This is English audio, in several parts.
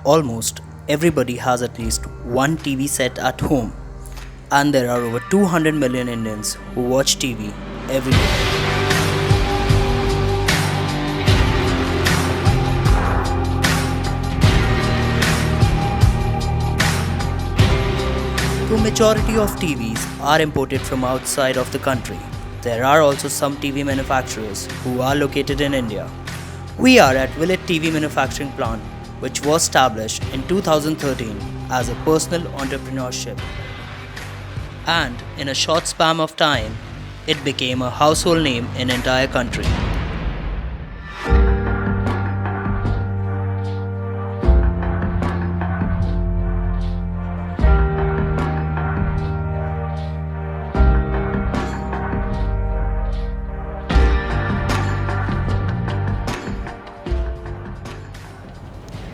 Almost everybody has at least one TV set at home, and there are over 200 million Indians who watch TV every day. The majority of TVs are imported from outside of the country. There are also some TV manufacturers who are located in India. We are at Willet TV manufacturing plant, which was established in 2013 as a personal entrepreneurship. And in a short span of time, it became a household name in entire country.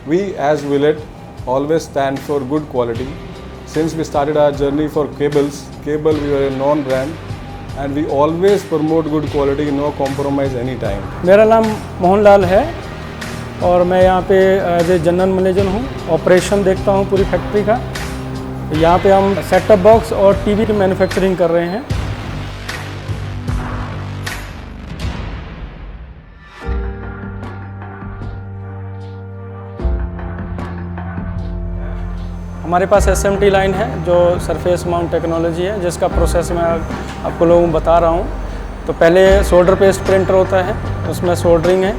We as Willet always stand for good quality. Since we started our journey for cables, we were a known brand and we always promote good quality, no compromise any time. मेरा नाम मोहन लाल है और मैं यहाँ पे as a general manager हूँ। Operation देखता हूँ पूरी फैक्ट्री का। यहाँ पे हम सेट टॉप बॉक्स और टीवी की मैन्युफैक्चरिंग कर रहे हैं। हमारे पास SMT लाइन है जो सरफेस माउंट टेक्नोलॉजी है, जिसका प्रोसेस मैं आपको लोगों को बता रहा हूँ। तो पहले सोल्डर पेस्ट प्रिंटर होता है, उसमें सोल्डरिंग है।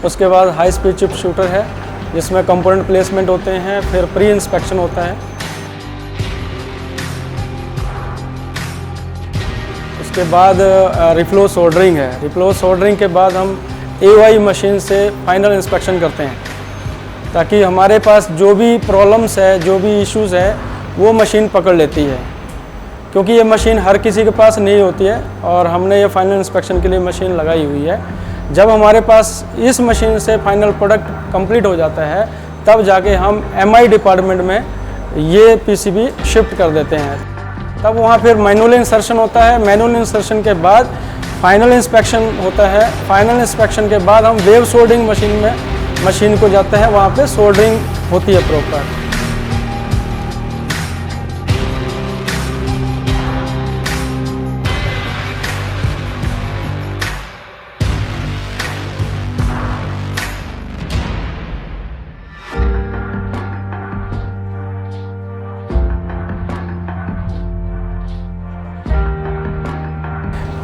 उसके बाद हाई स्पीड चिप शूटर है जिसमें कंपोनेंट प्लेसमेंट होते हैं, फिर प्री इंस्पेक्शन होता है। उसके बाद रिफ्लो सोल्डरिंग है। रिफ्लो सोल्डरिंग के बाद हम AOI मशीन से फाइनल इंस्पेक्शन करते हैं ताकि हमारे पास जो भी प्रॉब्लम्स है, जो भी इश्यूज़ है, वो मशीन पकड़ लेती है, क्योंकि ये मशीन हर किसी के पास नहीं होती है और हमने ये फाइनल इंस्पेक्शन के लिए मशीन लगाई हुई है। जब हमारे पास इस मशीन से फाइनल प्रोडक्ट कंप्लीट हो जाता है, तब जाके हम MI डिपार्टमेंट में ये PCB शिफ्ट कर देते हैं। तब वहाँ फिर मैनुअल इंसर्शन होता है। मैनुअल इंसर्शन के बाद फाइनल इंस्पेक्शन होता है। फाइनल इंस्पेक्शन के बाद हम वेव सोल्डरिंग मशीन को जाते हैं, वहाँ पे सोल्डरिंग होती है प्रॉपर।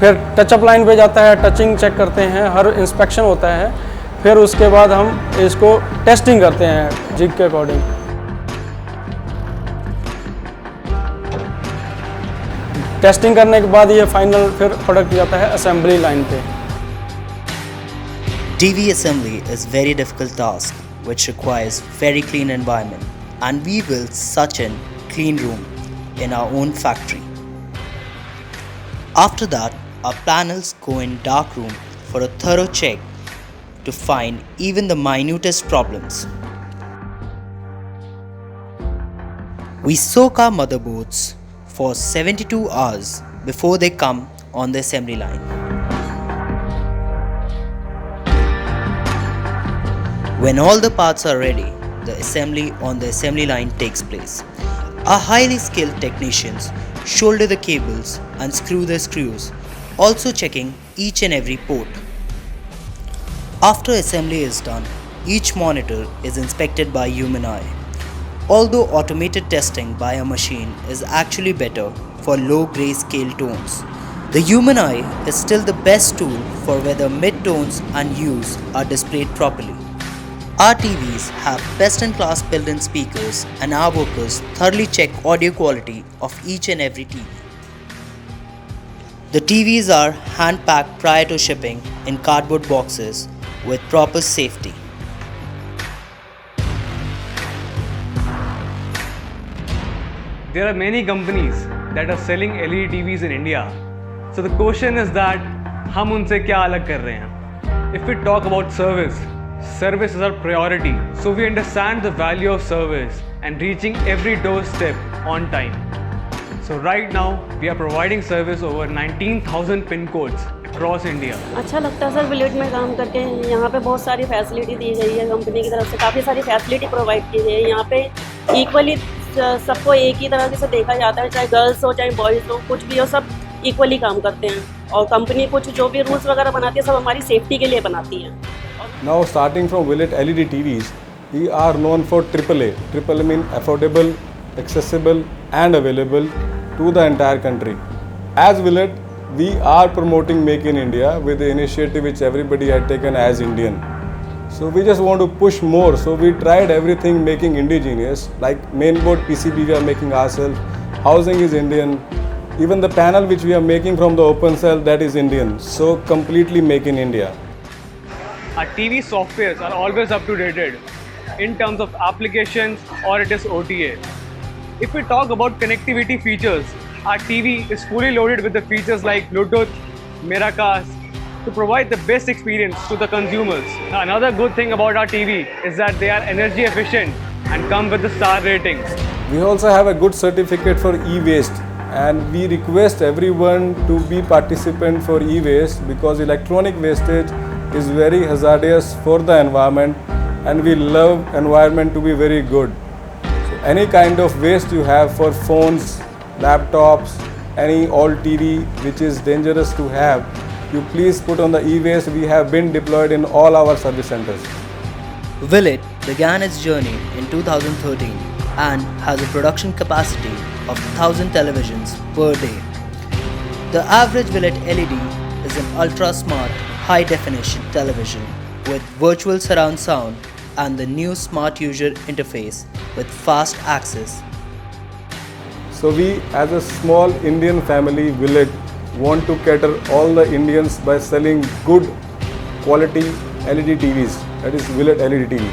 फिर टचअप लाइन पे जाता है, टचिंग चेक करते हैं, हर इंस्पेक्शन होता है। फिर उसके बाद हम इसको टेस्टिंग करते हैं जिग के अकॉर्डिंग। टेस्टिंग करने के बाद ये फाइनल फिर प्रोडक्ट जाता है असेंबली लाइन पे। TV assembly is very difficult task which requires very clean environment, and we built such a clean room in our own factory. After that, our panels go in dark room for a thorough check to find even the minutest problems. We soak our motherboards for 72 hours before they come on the assembly line. When all the parts are ready, the assembly on the assembly line takes place. Our highly skilled technicians shoulder the cables and screw the screws, also checking each and every port. After assembly is done, each monitor is inspected by human eye. Although automated testing by a machine is actually better for low grayscale tones, the human eye is still the best tool for whether mid-tones and hues are displayed properly. Our TVs have best-in-class built-in speakers, and our workers thoroughly check audio quality of each and every TV. The TVs are hand-packed prior to shipping in cardboard boxes with proper safety. There are many companies that are selling LED TVs in India. So the question is that हम उनसे क्या अलग कर रहे हैं? If we talk about service is our priority. So we understand the value of service and reaching every doorstep on time. So right now we are providing service over 19,000 pin codes across India? अच्छा लगता है sir विलेट में काम करके। यहाँ पे बहुत सारी फैसिलिटी दी गई है कंपनी की तरफ से, काफ़ी सारी फैसिलिटी प्रोवाइड की गई है। यहाँ पे इक्वली सबको एक ही तरह से देखा जाता है, चाहे गर्ल्स हो चाहे बॉयज़ हो, कुछ भी हो, सब इक्वली काम करते हैं। और कंपनी कुछ जो भी रूल्स वगैरह बनाती है सब हमारी सेफ्टी के लिए बनाती है। Now starting from Willet LED TVs, we are known for AAA. AAA mean affordable, accessible and available to the entire country. As Willet, we are promoting Make in India with the initiative which everybody had taken as Indian. So we just want to push more. So we tried everything making indigenous, like mainboard PCB we are making ourselves, housing is Indian, even the panel which we are making from the open cell, that is Indian. So completely Make in India. Our TV softwares are always up to date in terms of applications or it is OTA. If we talk about connectivity features, our TV is fully loaded with the features like Bluetooth, Miracast to provide the best experience to the consumers. Now, another good thing about our TV is that they are energy efficient and come with the star ratings. We also have a good certificate for e-waste, and we request everyone to be participant for e-waste because electronic wastage is very hazardous for the environment, and we love environment to be very good. So any kind of waste you have for phones, laptops, any old TV which is dangerous to have, you please put on the e-waste. We have been deployed in all our service centers. Willet began its journey in 2013 and has a production capacity of 1,000 televisions per day. The average Willet LED is an ultra-smart, high-definition television with virtual surround sound and the new smart user interface with fast access. So we as a small Indian family Willet want to cater all the Indians by selling good quality LED TVs, that is Willet LED TV.